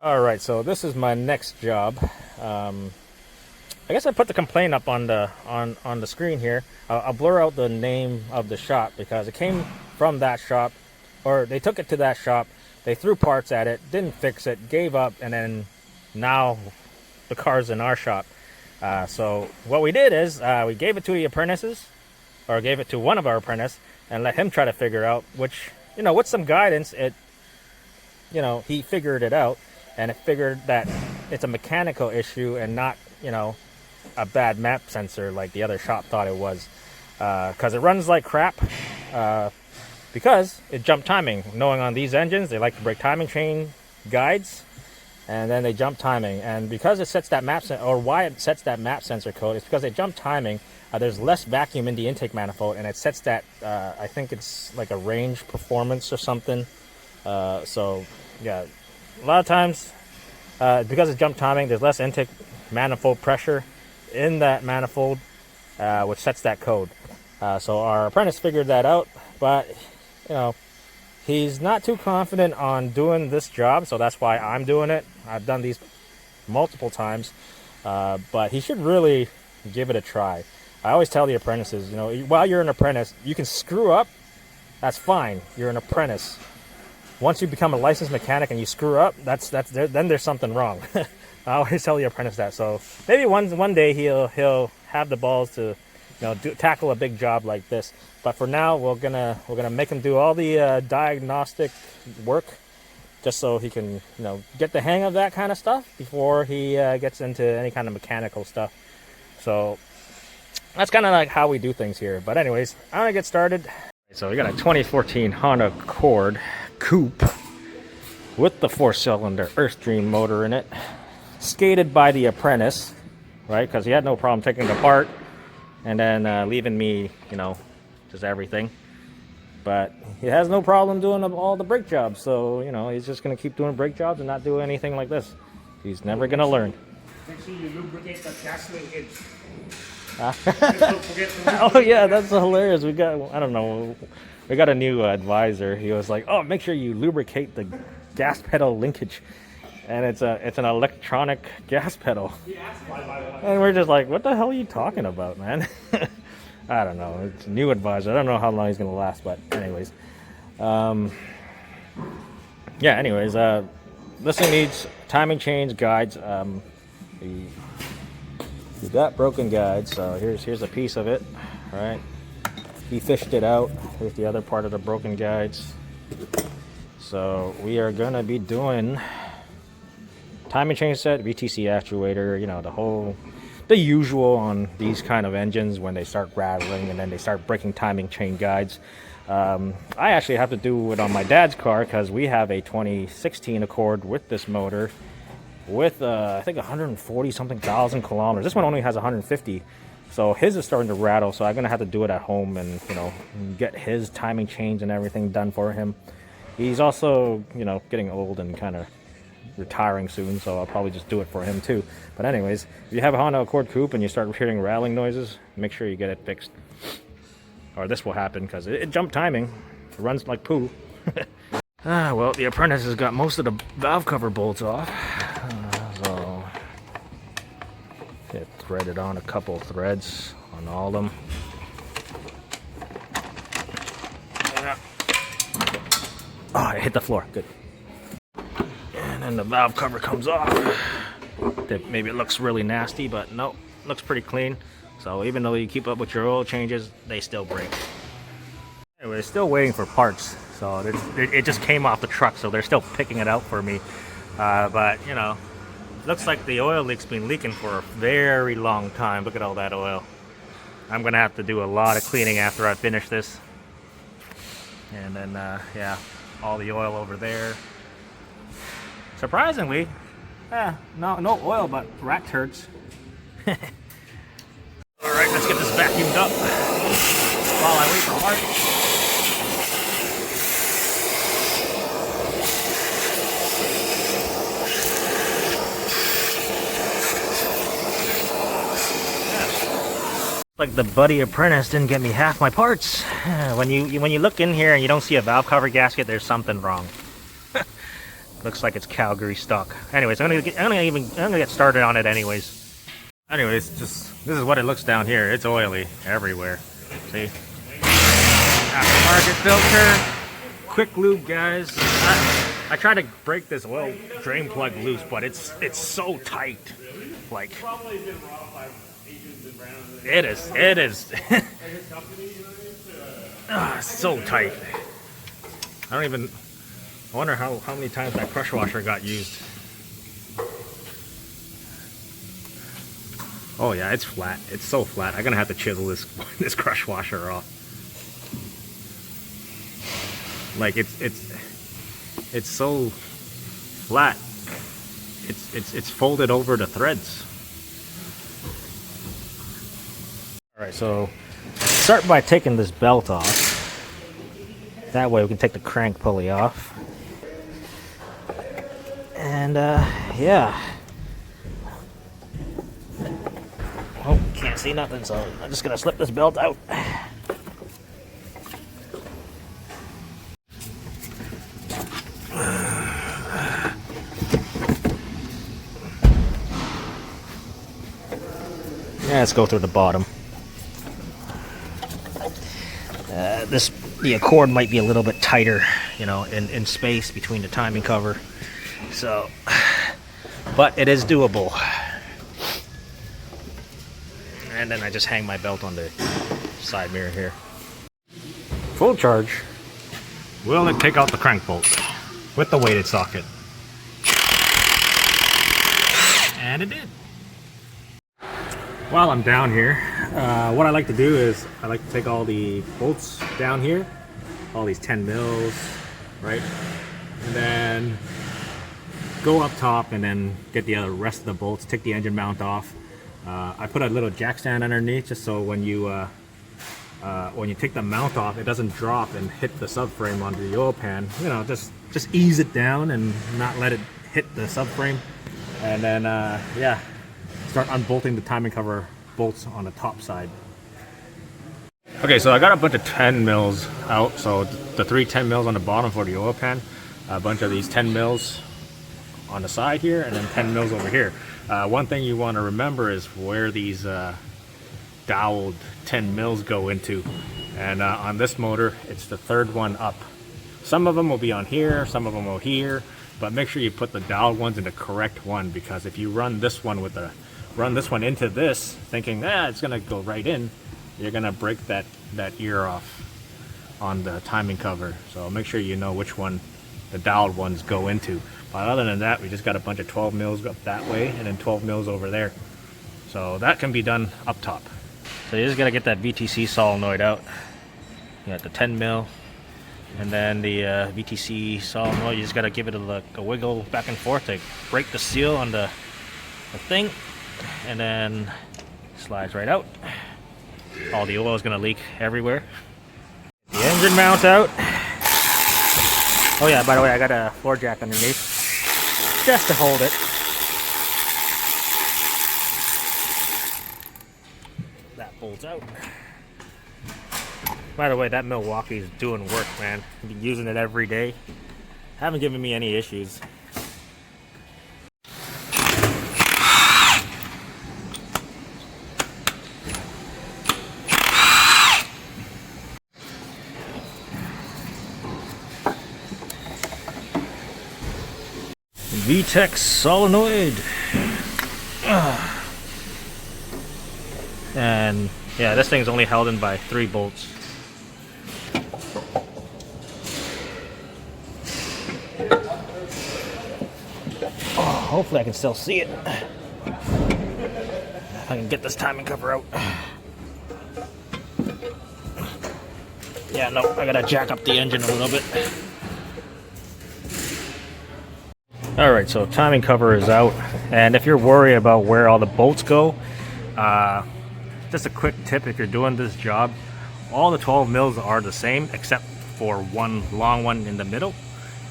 Alright, so this is my next job. I guess I put the complaint up on the screen here. I'll blur out the name of the shop because it came from that shop, or they took it to that shop, they threw parts at it, didn't fix it, gave up, and then now the car's in our shop. So what we did is we gave it to the apprentices, or gave it to one of our apprentices, and let him try to figure out, which, with some guidance, he figured it out. And it figured that it's a mechanical issue and not, a bad map sensor like the other shop thought it was. Because it runs like crap. Because it jumped timing. Knowing on these engines, they like to break timing chain guides, and then they jump timing. And because it sets that map or why it sets that map sensor code, it's because they jump timing. There's less vacuum in the intake manifold, and it sets that. I think it's like a range performance or something. So yeah. A lot of times, because it's jump timing, there's less intake manifold pressure in that manifold, which sets that code. So our apprentice figured that out, but he's not too confident on doing this job, so that's why I'm doing it. I've done these multiple times, but he should really give it a try. I always tell the apprentices, while you're an apprentice, you can screw up. That's fine. You're an apprentice. Once you become a licensed mechanic and you screw up, then there's something wrong. I always tell the apprentice that. So maybe one day he'll have the balls to tackle a big job like this. But for now, we're gonna make him do all the diagnostic work, just so he can get the hang of that kind of stuff before he gets into any kind of mechanical stuff. So that's kind of like how we do things here. But anyways, I'm gonna get started. So we got a 2014 Honda Accord Coupe with the 4-cylinder Earthstream motor in it, skated by the apprentice, right? Because he had no problem taking it apart and then leaving me, just everything. But he has no problem doing all the brake jobs, so he's just gonna keep doing brake jobs and not do anything like this. He's never gonna learn. Make sure you lubricate the gas linkage. Oh yeah, that's hilarious. We got a new advisor. He was like, "Oh, make sure you lubricate the gas pedal linkage," and it's an electronic gas pedal. And we're just like, "What the hell are you talking about, man?" I don't know. It's a new advisor. I don't know how long he's gonna last, but anyways, yeah. Anyways, this thing needs timing chains, guides. We got broken guides, so here's a piece of it, right? He fished it out. Here's the other part of the broken guides. So we are gonna be doing timing chain set, VTC actuator, the usual on these kind of engines when they start rattling and then they start breaking timing chain guides. I actually have to do it on my dad's car because we have a 2016 Accord with this motor with I think 140 something thousand kilometers. This one only has 150, so his is starting to rattle, so I'm gonna have to do it at home and get his timing chains and everything done for him. He's also getting old and kind of retiring soon, so I'll probably just do it for him too. But anyways, if you have a Honda Accord Coupe and you start hearing rattling noises, make sure you get it fixed, or this will happen because it jumped timing. It runs like poo. Well, the apprentice has got most of the valve cover bolts off. So it threaded on a couple threads on all of them. Oh, it hit the floor. Good. And then the valve cover comes off. Maybe it looks really nasty, but no, looks pretty clean. So even though you keep up with your oil changes, they still break. Anyway, still waiting for parts. So it just came off the truck, so they're still picking it out for me. But looks like the oil leak's been leaking for a very long time. Look at all that oil. I'm gonna have to do a lot of cleaning after I finish this. And then yeah, all the oil over there. Surprisingly, no oil, but rat turds. All right, let's get this vacuumed up while I wait for parts. Like the buddy apprentice didn't get me half my parts. When you look in here and you don't see a valve cover gasket, there's something wrong. Looks like it's Calgary stock. Anyways, I'm gonna get started on it anyways. Anyways, just this is what it looks down here. It's oily everywhere. See? Aftermarket filter. Quick lube, guys. I tried to break this oil drain plug loose, but it's so tight. Like it is. It's so tight. I wonder how many times that crush washer got used. Oh yeah, it's flat. It's so flat. I'm gonna have to chisel this crush washer off. Like it's so flat. It's folded over the threads. All right, so start by taking this belt off. That way we can take the crank pulley off. And yeah. Oh, can't see nothing, so I'm just gonna slip this belt out. Yeah, let's go through the bottom. The Accord might be a little bit tighter, you know, in space between the timing cover. So, but it is doable. And then I just hang my belt on the side mirror here. Full charge. Will it take out the crank bolt with the weighted socket? And it did. While I'm down here, what I like to do is I like to take all the bolts down here, all these 10 mils, right? And then go up top and then get the rest of the bolts, take the engine mount off. I put a little jack stand underneath just so when you take the mount off, it doesn't drop and hit the subframe onto the oil pan. You know, just ease it down and not let it hit the subframe. And then, yeah. Start unbolting the timing cover bolts on the top side. Okay, so I got a bunch of 10 mils out. So the 3 10 mils on the bottom for the oil pan, a bunch of these 10 mils on the side here, and then 10 mils over here. One thing you want to remember is where these doweled 10 mils go into. And on this motor, it's the third one up. Some of them will be on here, some of them will here, but make sure you put the doweled ones in the correct one, because if you run this one into this thinking it's gonna go right in, you're gonna break that ear off on the timing cover. So make sure you know which one the doweled ones go into. But other than that, we just got a bunch of 12 mils up that way and then 12 mils over there. So that can be done up top. So you just gotta get that VTC solenoid out. You got the 10 mil and then the VTC solenoid. You just gotta give it a wiggle back and forth to break the seal on the thing, and then slides right out. All the oil is gonna leak everywhere. The engine mount out. Oh yeah, by the way, I got a floor jack underneath just to hold it. That bolts out. By the way, that Milwaukee's doing work, man. I've been using it every day. Haven't given me any issues. VTEC solenoid. And yeah, this thing's only held in by 3 bolts. Oh, hopefully I can still see it. If I can get this timing cover out. Yeah, no, I gotta jack up the engine a little bit. Alright, so timing cover is out, and if you're worried about where all the bolts go, just a quick tip: if you're doing this job, all the 12 mils are the same except for one long one in the middle,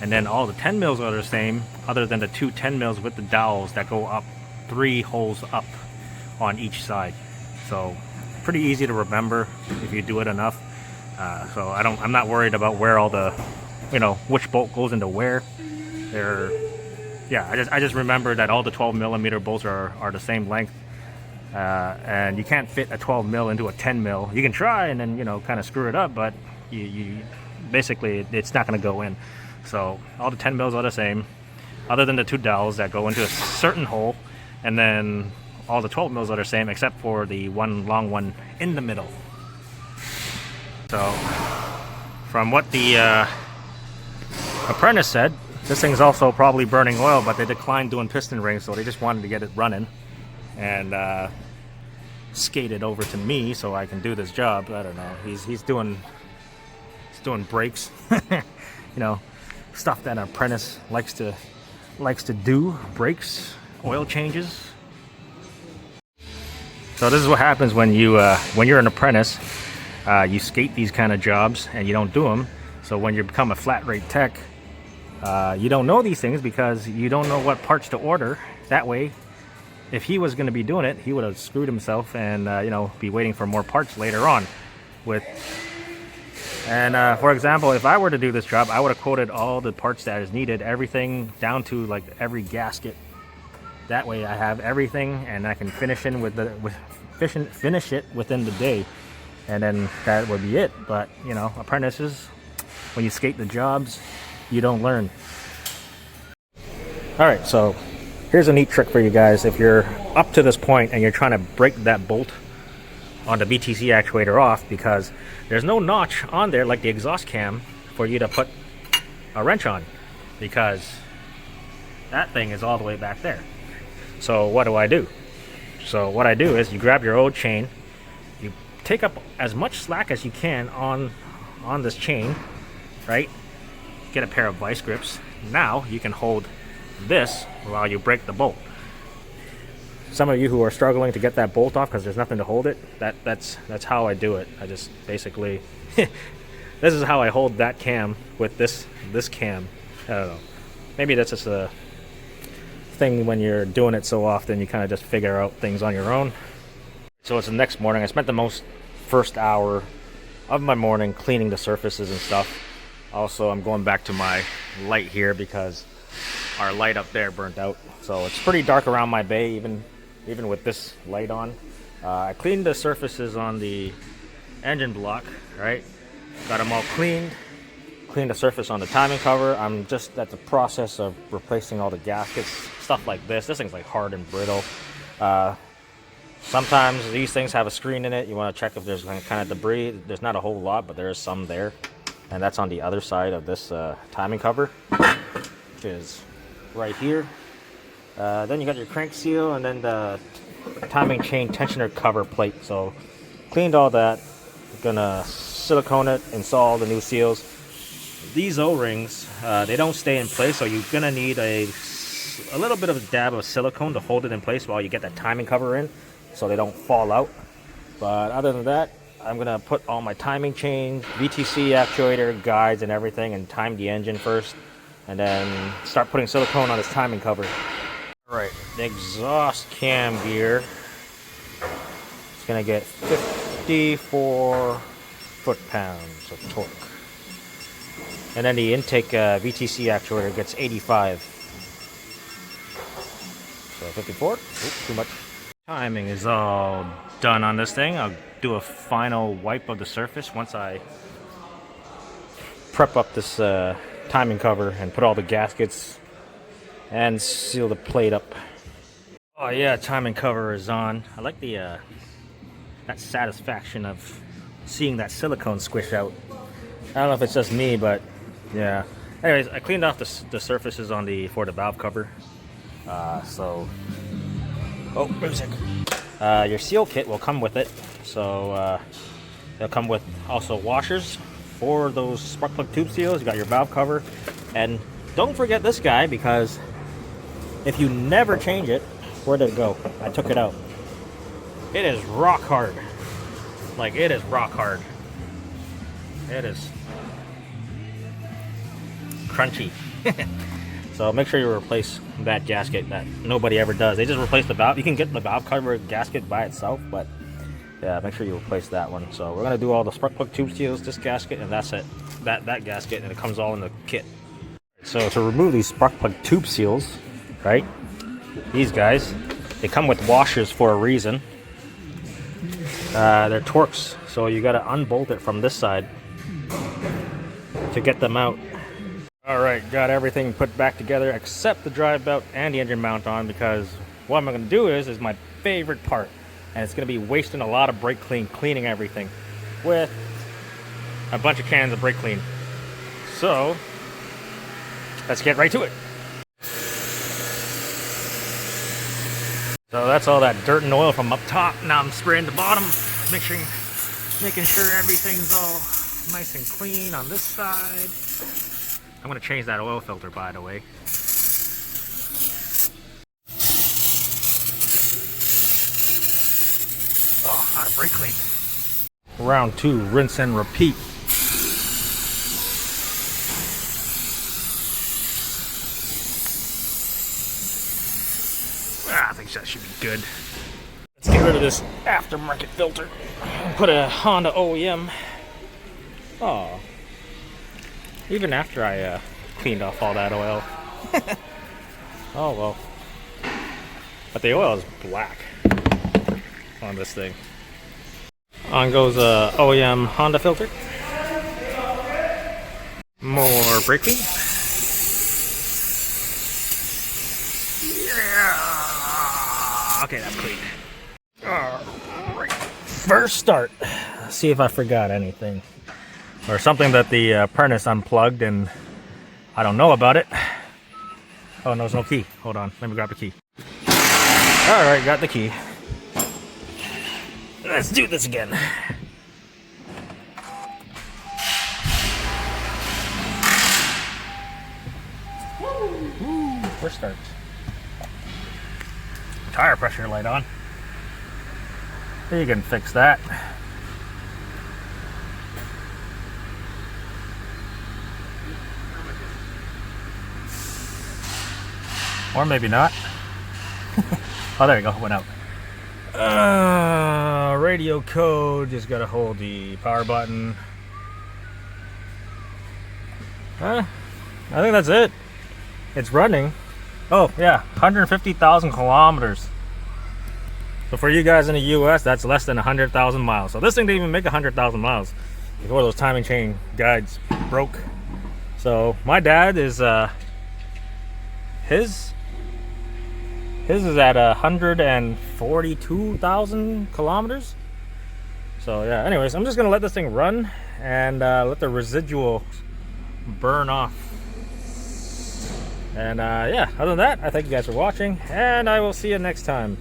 and then all the 10 mils are the same other than the 2 10 mils with the dowels that go up 3 holes up on each side. So pretty easy to remember if you do it enough. So I'm not worried about where all the, which bolt goes into where. They're, yeah, I just remember that all the 12 millimeter bolts are the same length, and you can't fit a 12 mil into a 10 mil. You can try and then, you know, kind of screw it up, but you basically it's not going to go in. So all the 10 mils are the same, other than the two dowels that go into a certain hole, and then all the 12 mils are the same except for the one long one in the middle. So from what the apprentice said, this thing's also probably burning oil, but they declined doing piston rings, so they just wanted to get it running and skate it over to me so I can do this job. I don't know. He's doing brakes, you know, stuff that an apprentice likes to do. Brakes, oil changes. So this is what happens when you're an apprentice. You skate these kind of jobs and you don't do them. So when you become a flat rate tech, you don't know these things because you don't know what parts to order. That way, if he was going to be doing it, he would have screwed himself and you know, be waiting for more parts later on. For example, if I were to do this job, I would have quoted all the parts that is needed, everything down to like every gasket. That way, I have everything and I can finish it within the day, and then that would be it. But you know, apprentices, when you skate the jobs, you don't learn. All right, so here's a neat trick for you guys. If you're up to this point and you're trying to break that bolt on the VTC actuator off, because there's no notch on there like the exhaust cam for you to put a wrench on, because that thing is all the way back there. So what do? So what I do is you grab your old chain, you take up as much slack as you can on this chain, right? Get a pair of vice grips. Now you can hold this while you break the bolt. Some of you who are struggling to get that bolt off because there's nothing to hold it, that's how I do it. I just basically this is how I hold that cam with this cam. I don't know. Maybe that's just a thing when you're doing it so often, you kind of just figure out things on your own. So it's the next morning. I spent the first hour of my morning cleaning the surfaces and stuff. Also, I'm going back to my light here because our light up there burnt out. So it's pretty dark around my bay, even with this light on. I cleaned the surfaces on the engine block, right? Got them all cleaned. Cleaned the surface on the timing cover. I'm just at the process of replacing all the gaskets, stuff like this. This thing's like hard and brittle. Sometimes these things have a screen in it. You want to check if there's any kind of debris. There's not a whole lot, but there is some there. And that's on the other side of this timing cover, which is right here. Then you got your crank seal and then the timing chain tensioner cover plate. So cleaned all that. Gonna silicone it, install the new seals. These O-rings, they don't stay in place, so you're gonna need a little bit of a dab of silicone to hold it in place while you get that timing cover in, so they don't fall out. But other than that, I'm gonna put all my timing chains, VTC actuator, guides, and everything, and time the engine first, and then start putting silicone on this timing cover. All right, the exhaust cam gear. It's gonna get 54 foot-pounds of torque. And then the intake VTC actuator gets 85. So 54? Oops, too much. Timing is all done on this thing. I'll do a final wipe of the surface once I prep up this timing cover and put all the gaskets and seal the plate up. Oh yeah, timing cover is on. I like the that satisfaction of seeing that silicone squish out. I don't know if it's just me, but yeah. Anyways, I cleaned off the surfaces for the valve cover. Oh, music. Your seal kit will come with it. So they'll come with also washers for those spark plug tube seals. You got your valve cover, and don't forget this guy, because if you never change it, where did it go? I took it out. It is rock hard. Like, it is rock hard. It is crunchy. So make sure you replace that gasket. That nobody ever does. They just replace the valve. You can get the valve cover gasket by itself, but yeah, make sure you replace that one. So we're gonna do all the spark plug tube seals, this gasket, and that's it. That gasket, and it comes all in the kit. So to remove these spark plug tube seals, right? These guys, they come with washers for a reason. They're Torx, so you got to unbolt it from this side to get them out. All right, got everything put back together except the drive belt and the engine mount on, because what I'm going to do is my favorite part, and it's going to be wasting a lot of brake cleaning everything with a bunch of cans of brake clean. So let's get right to it. So that's all that dirt and oil from up top. Now I'm spraying the bottom, making sure everything's all nice and clean on this side. I'm going to change that oil filter, by the way. Oh, out of brake clean. Round 2, rinse and repeat. I think that should be good. Let's get rid of this aftermarket filter and put a Honda OEM. Oh, even after I cleaned off all that oil. Oh well. But the oil is black on this thing. On goes a OEM Honda filter. More brake clean. Yeah. Okay, that's clean. Alright. First start. Let's see if I forgot anything. Or something that the apprentice unplugged and I don't know about it. Oh, no, there's no key. Hold on, let me grab the key. Alright, got the key. Let's do this again. Woo, first start. Tire pressure light on. You can fix that. Or maybe not. Oh, there you go, went out. Radio code, just gotta hold the power button. I think that's it. It's running. Oh yeah, 150,000 kilometers. So for you guys in the US, that's less than 100,000 miles. So this thing didn't even make 100,000 miles before those timing chain guides broke. So my dad is his is at 142,000 kilometers. So yeah, anyways, I'm just gonna let this thing run and let the residual burn off. And yeah, other than that, I thank you guys for watching, and I will see you next time.